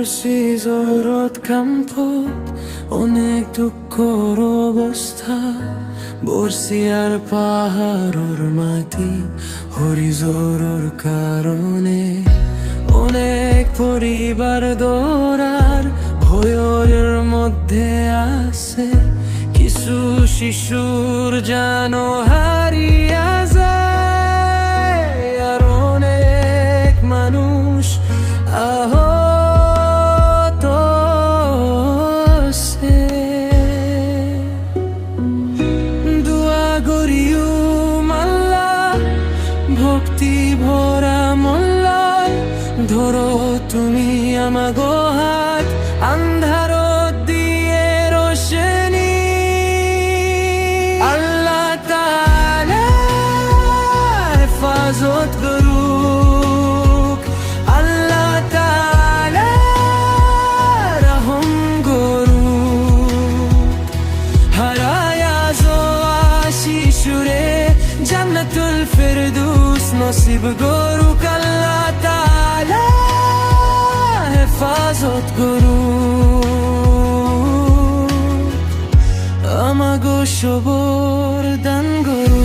জৰত কামপত অনেক দুঃখৰ অৱস্থা বৰ্ষিয়াৰ পাহাৰৰ মাটি হৰিজৰৰ কাৰণে অনেক পরিবার দৌড়ার ভয়ের মধ্যে আছে কিছু শিশুর জানো হারিয়া যায় আর অনেক মানুষ আহত আছে দোয়া করিও মাল্লা ভক্তি ভরা মল্লায় ধরো তুমি আমাগো হাত আন্ধারত দিয়ে রোশনি আল্লাহ তাআলা হেফাজত করুক আল্লাহ তাআলা রহম করুক হারায়া যাওয়া শিশুরে জান্নাতুল ফেরদৌস নসিব করুক আল্লাহ তাআলা হেফাজত করুক আমাগো সবর দান করুক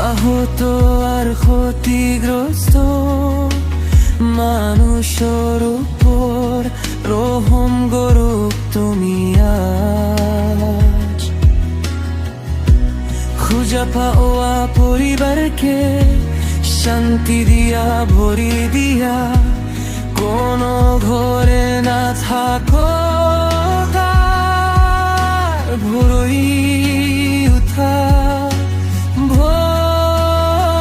আহত আর ক্ষতিগ্রস্ত মানুষের উপর রহম করুক তুমি আজ খুঁজা পাওয়া পরিবারকে শান্তি দিয়া ভরি দিয়া কোনো ঘরে না থাকো ভরই উঠা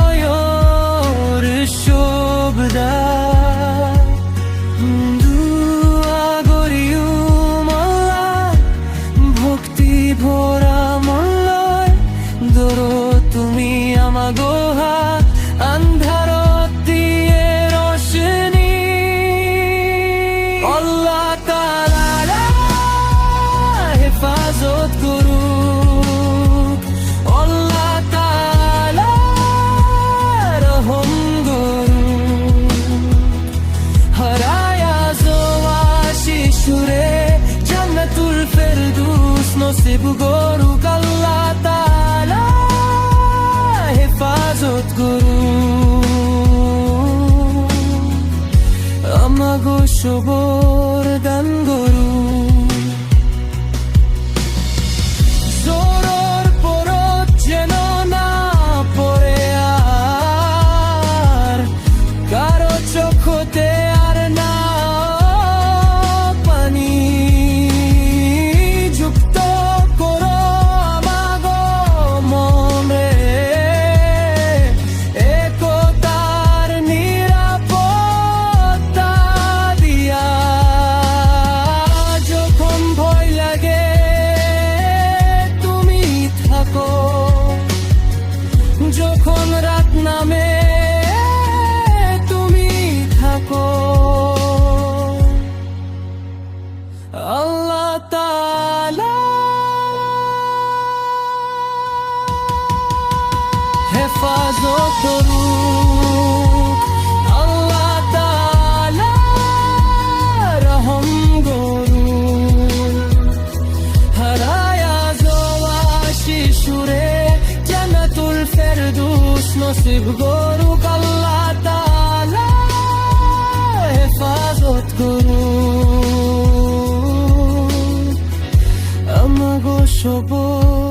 ভয়র শোভদা ভরা মল্লয় ধরো তুমি আমাগো হাত আন্ধারত দিয়ে রোশনি আল্লাহ তাআলা হেফাজত করুক আল্লাহ তাআলা রহম করুক হারায়া যাওয়া শিশুরে জান্নাতুল ফেরদৌস নসিব করুক আল্লাহ তাআলা হেফাজত করুক আমাগো সবর দান করুক জোরর পরত যেন না পড়ে আর কারো চোখতে আর না পানি যুক্ত করো আমাগো মনে একতার নিরাপত্তা দিয়া যখন ভয় লাগে তুমি থাকো যখন রাত নামে তুমি থাকো আল্লাহ তাআলা হেফাজত করুক আল্লাহ তাআলা রহম করুক হারায়া যাওয়া শিশুরে জান্নাতুল ফেরদৌস নসিব করুক আল্লাহ তাআলা হেফাজত করুক আমাগো সবর